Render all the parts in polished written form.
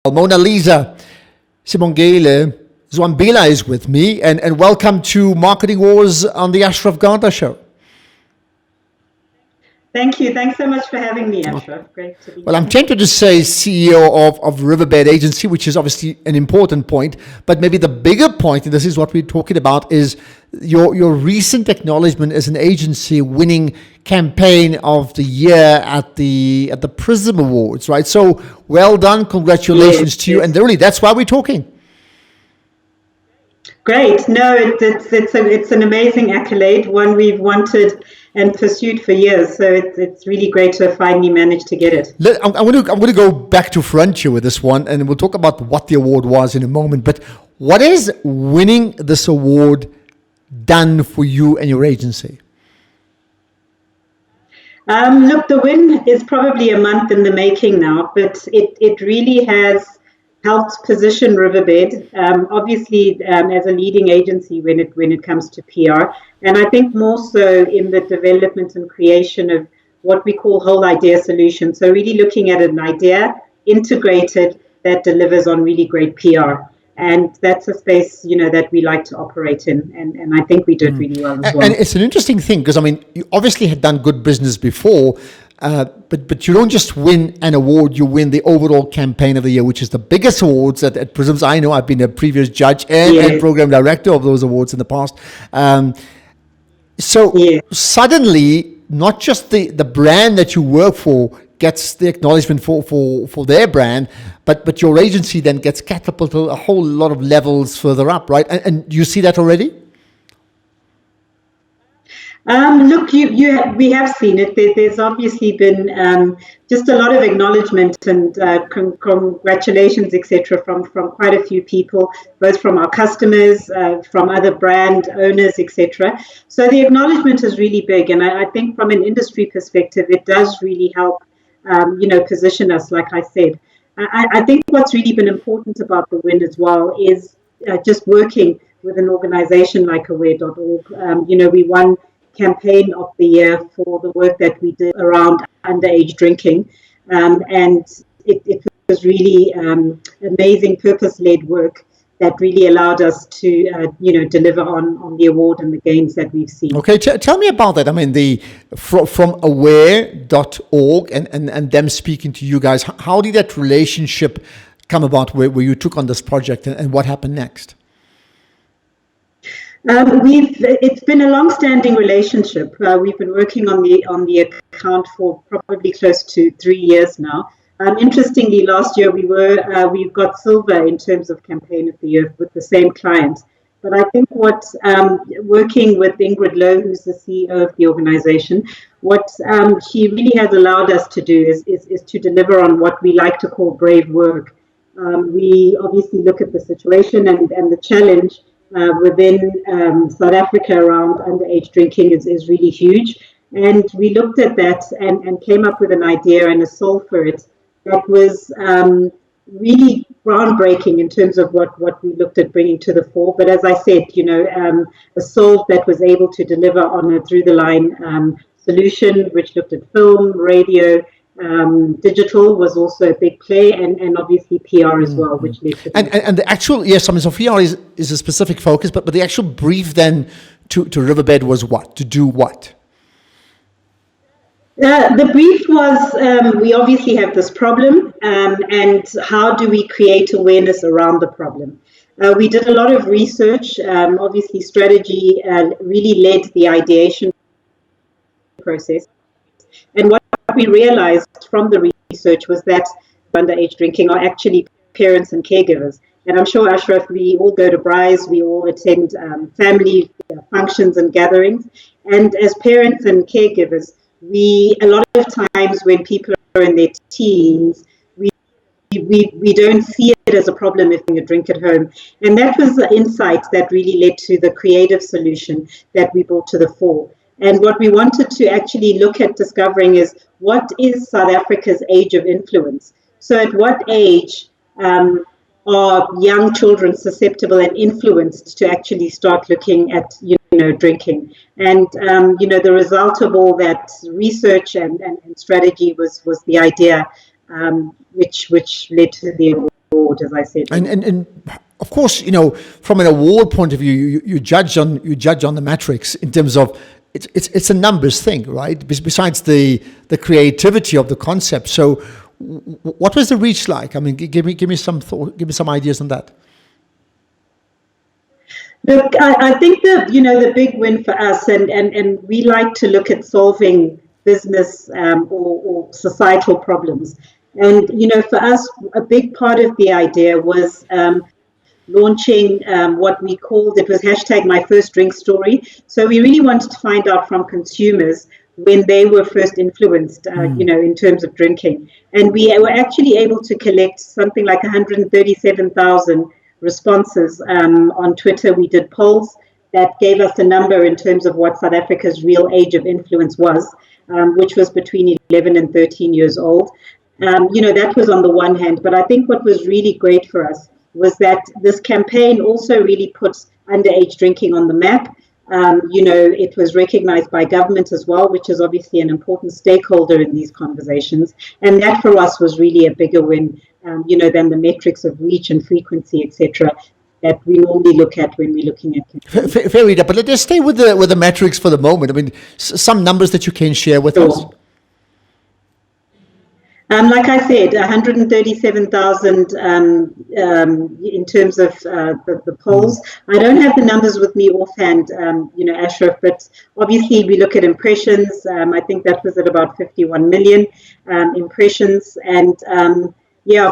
Monalisa Swambila is with me, and welcome to Marketing Wars on the Ashraf Garda show. Thank you. Thanks so much for having me, Ashraf. Great to be here. Well, I'm tempted to say CEO of Riverbed Agency, which is obviously an important point, but maybe the bigger point, and this is what we're talking about, is your recent acknowledgement as an agency winning campaign of the year at the Prism Awards, right? So well done, congratulations to you, and really that's why we're talking. Great. No, it's an amazing accolade, one we've wanted and pursued for years. So it's really great to finally manage to get it. I'm going to go back to Frontier with this one, and we'll talk about what the award was in a moment. But what is winning this award done for you and your agency? Look, the win is probably a month in the making now, but it really has helped position Riverbed, obviously as a leading agency when it comes to PR, and I think more so in the development and creation of what we call whole idea solutions. So really looking at an idea integrated that delivers on really great PR, and that's a space that we like to operate in, and I think we did really well as well. And it's an interesting thing because I mean you obviously had done good business before. But you don't just win an award, you win the overall campaign of the year, which is the biggest awards at Prisms. I know I've been a previous judge and program director of those awards in the past. Suddenly, not just the brand that you work for gets the acknowledgement for their brand, but your agency then gets catapulted a whole lot of levels further up, right? And you see that already? Look, we have seen it. There's obviously been just a lot of acknowledgement and congratulations, etc., from quite a few people, both from our customers, from other brand owners, etc. So the acknowledgement is really big, and I think from an industry perspective, it does really help, position us. Like I said, I think what's really been important about the win as well is just working with an organisation like Aware.org. We won campaign of the year for the work that we did around underage drinking, and it was really amazing purpose-led work that really allowed us to deliver on the award and the gains that we've seen. Okay, tell me about that. I mean, from aware.org and them speaking to you guys, how did that relationship come about where you took on this project and what happened next? It's been a long-standing relationship. We've been working on the account for probably close to 3 years now. Interestingly, last year we got silver in terms of campaign of the year with the same client. But I think what working with Ingrid Lowe, who's the CEO of the organization, what she really has allowed us to do is to deliver on what we like to call brave work. We obviously look at the situation and the challenge within South Africa around underage drinking is really huge. And we looked at that and came up with an idea and a solve for it that was really groundbreaking in terms of what we looked at bringing to the fore. But as I said, a solve that was able to deliver on a through-the-line solution, which looked at film, radio, digital was also a big play, and obviously PR as well, which led to and the actual so PR is a specific focus, but the actual brief then to Riverbed was what? To do what? The brief was we obviously have this problem, and how do we create awareness around the problem? We did a lot of research. Obviously, strategy really led the ideation process, and what we realized from the research was that underage drinking are actually parents and caregivers. And I'm sure, Ashraf, we all go to braais, we all attend family functions and gatherings. And as parents and caregivers, a lot of times when people are in their teens, we don't see it as a problem if you drink at home. And that was the insight that really led to the creative solution that we brought to the fore. And what we wanted to actually look at discovering is what is South Africa's age of influence? So at what age are young children susceptible and influenced to actually start looking at drinking? And the result of all that research and strategy was the idea which led to the award. board, as I said. And of course, from an award point of view, you judge on the metrics in terms of it's a numbers thing, right? Besides the creativity of the concept. So, what was the reach like? I mean, give me some thought, give me some ideas on that. Look, I think the big win for us, and we like to look at solving business or societal problems. And, for us, a big part of the idea was launching what we called, it was hashtag my first drink story. So we really wanted to find out from consumers when they were first influenced, in terms of drinking. And we were actually able to collect something like 137,000 responses on Twitter. We did polls that gave us a number in terms of what South Africa's real age of influence was, which was between 11 and 13 years old. That was on the one hand, but I think what was really great for us was that this campaign also really puts underage drinking on the map. It was recognized by government as well, which is obviously an important stakeholder in these conversations. And that for us was really a bigger win, than the metrics of reach and frequency, etc., that we normally look at when we're looking at campaigns. Fair enough, but let's stay with the metrics for the moment. I mean, some numbers that you can share with us. Like I said, 137,000 in terms of the polls. I don't have the numbers with me offhand, Ashraf, but obviously we look at impressions. I think that was at about 51 million impressions. And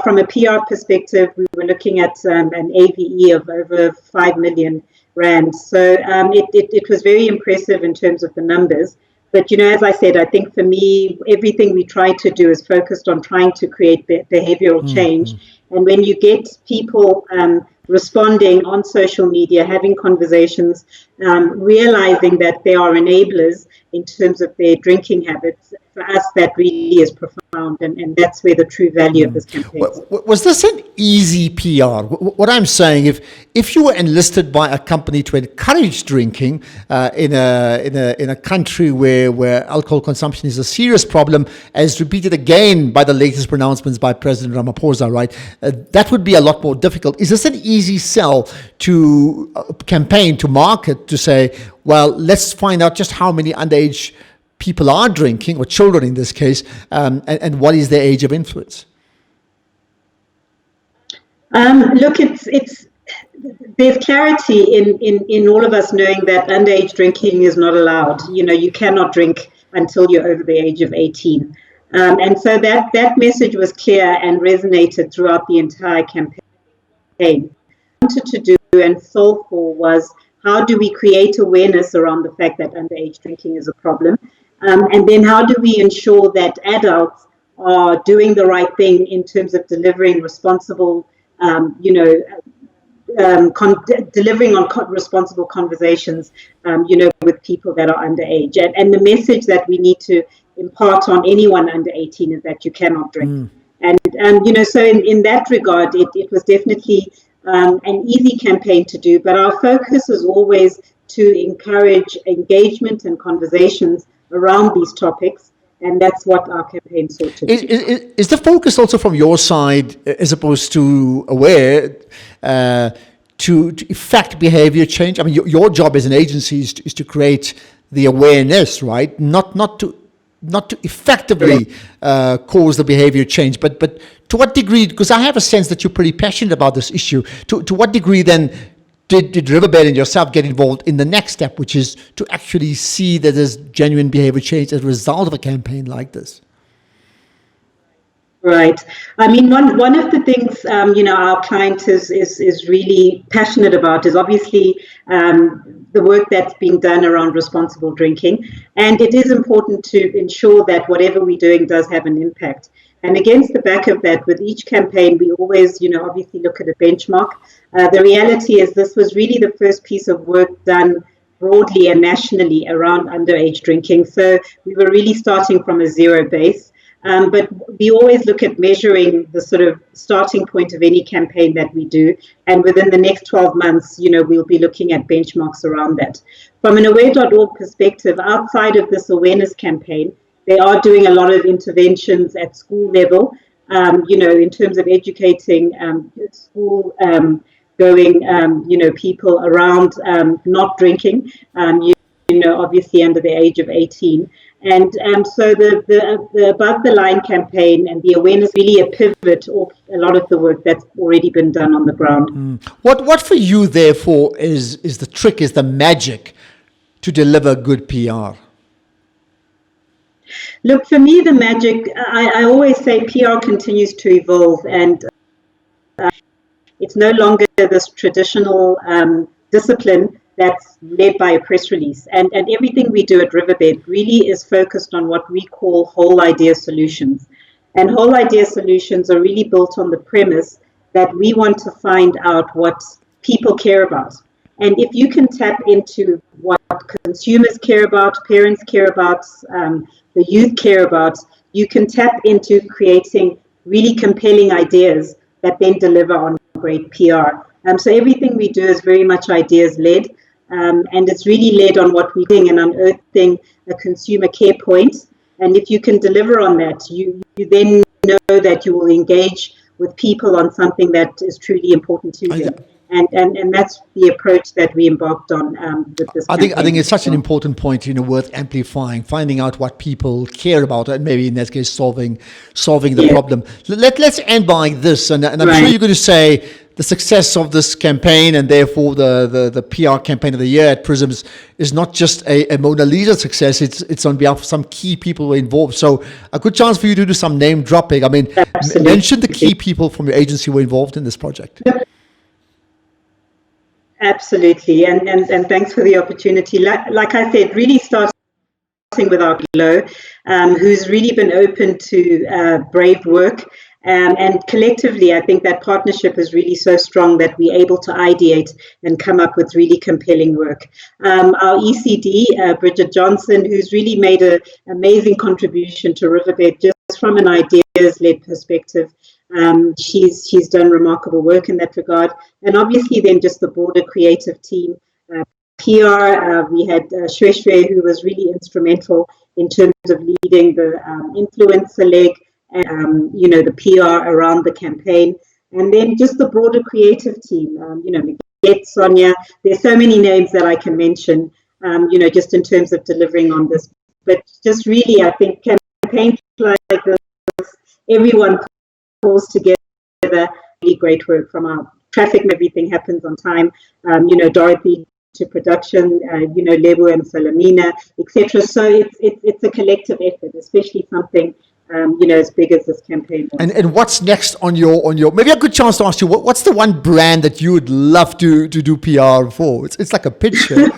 from a PR perspective, we were looking at an AVE of over 5 million rand. So it was very impressive in terms of the numbers. But, as I said, I think for me, everything we try to do is focused on trying to create behavioral change. And when you get people responding on social media, having conversations, realizing that they are enablers in terms of their drinking habits, for us, that really is profound. And that's where the true value of this campaign is. Was this an easy PR? What I'm saying, if you were enlisted by a company to encourage drinking in a country where alcohol consumption is a serious problem, as repeated again by the latest pronouncements by President Ramaphosa, right? That would be a lot more difficult. Is this an easy sell to campaign, to market, to say, well, let's find out just how many underage people are drinking, or children in this case, and what is their age of influence? Look, there's clarity in all of us knowing that underage drinking is not allowed. You cannot drink until you're over the age of 18. And so that message was clear and resonated throughout the entire campaign. What we wanted to do and solve for was, how do we create awareness around the fact that underage drinking is a problem? And then how do we ensure that adults are doing the right thing in terms of delivering responsible, delivering on responsible conversations, with people that are underage. And the message that we need to impart on anyone under 18 is that you cannot drink. And so in that regard, it was definitely an easy campaign to do, but our focus is always to encourage engagement and conversations around these topics, and that's what our campaign sought to do. Is the focus also from your side, as opposed to aware, to effect behavior change? I mean, your job as an agency is to create the awareness, right? Not to effectively cause the behavior change, but to what degree? Because I have a sense that you're pretty passionate about this issue. To what degree then did Riverbed and yourself get involved in the next step, which is to actually see that there's genuine behavior change as a result of a campaign like this? Right. I mean, one of the things our client is really passionate about is obviously the work that's being done around responsible drinking, and it is important to ensure that whatever we're doing does have an impact. And against the back of that, with each campaign, we always, obviously look at a benchmark. The reality is this was really the first piece of work done broadly and nationally around underage drinking. So we were really starting from a zero base. But we always look at measuring the sort of starting point of any campaign that we do. And within the next 12 months, we'll be looking at benchmarks around that. From an aware.org perspective, outside of this awareness campaign, they are doing a lot of interventions at school level in terms of educating school going, people around not drinking, obviously under the age of 18. And so the Above the Line campaign and the awareness really a pivot of a lot of the work that's already been done on the ground. What for you, therefore, is the trick, is the magic to deliver good PR? Look, for me, the magic, I always say PR continues to evolve, and it's no longer this traditional discipline that's led by a press release. And everything we do at Riverbed really is focused on what we call whole idea solutions. And whole idea solutions are really built on the premise that we want to find out what people care about. And if you can tap into what consumers care about, parents care about, the youth care about, you can tap into creating really compelling ideas that then deliver on great PR. So everything we do is very much ideas-led, and it's really led on what we're doing and unearthing a consumer care point. And if you can deliver on that, you then know that you will engage with people on something that is truly important to them. And that's the approach that we embarked on with this campaign. I think it's such an important point, worth amplifying, finding out what people care about, and maybe in that case solving the problem. Let's end by this, and I'm sure you're going to say the success of this campaign, and therefore the PR campaign of the year at Prisms, is not just a Monalisa success, it's on behalf of some key people who are involved. So a good chance for you to do some name dropping. I mean, mention the key people from your agency who were involved in this project. Absolutely, and thanks for the opportunity. Like I said, really starting with our Glow, who's really been open to brave work. And collectively, I think that partnership is really so strong that we're able to ideate and come up with really compelling work. Our ECD, Bridget Johnson, who's really made an amazing contribution to Riverbed just from an ideas-led perspective. She's done remarkable work in that regard. And obviously then just the broader creative team. PR, we had Shweshwe, who was really instrumental in terms of leading the influencer leg, and the PR around the campaign, and then just the broader creative team, Miguel, Sonia. There's so many names that I can mention, just in terms of delivering on this. But just really, I think campaigns like this, everyone pulls together, really great work from our traffic and everything happens on time. Dorothy to production, Lebu and Salamina, etc. So it's a collective effort, especially something as big as this campaign was. And what's next on your maybe a good chance to ask you, what's the one brand that you would love to do PR for? It's like a pitch here.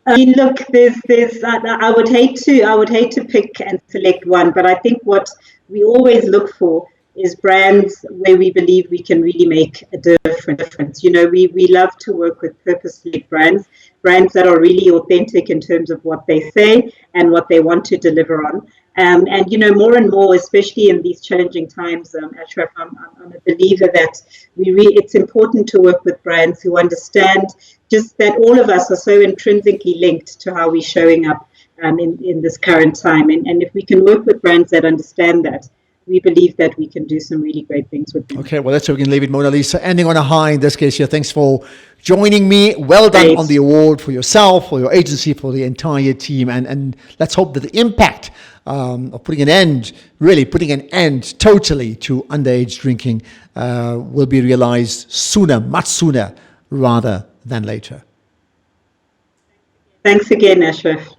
I mean, look, there's I would hate to pick and select one, but I think what we always look for is brands where we believe we can really make a difference. We love to work with purpose-led brands that are really authentic in terms of what they say and what they want to deliver on. And more and more, especially in these challenging times, Ashraf, I'm a believer that it's important to work with brands who understand just that all of us are so intrinsically linked to how we're showing up in this current time. And if we can work with brands that understand that, we believe that we can do some really great things with them. Okay, well, that's how we can leave it, Monalisa. Ending on a high in this case here. Thanks for joining me. Well done on the award for yourself, for your agency, for the entire team. And let's hope that the impact of putting an end totally to underage drinking will be realized sooner, much sooner, rather than later. Thanks again, Ashraf.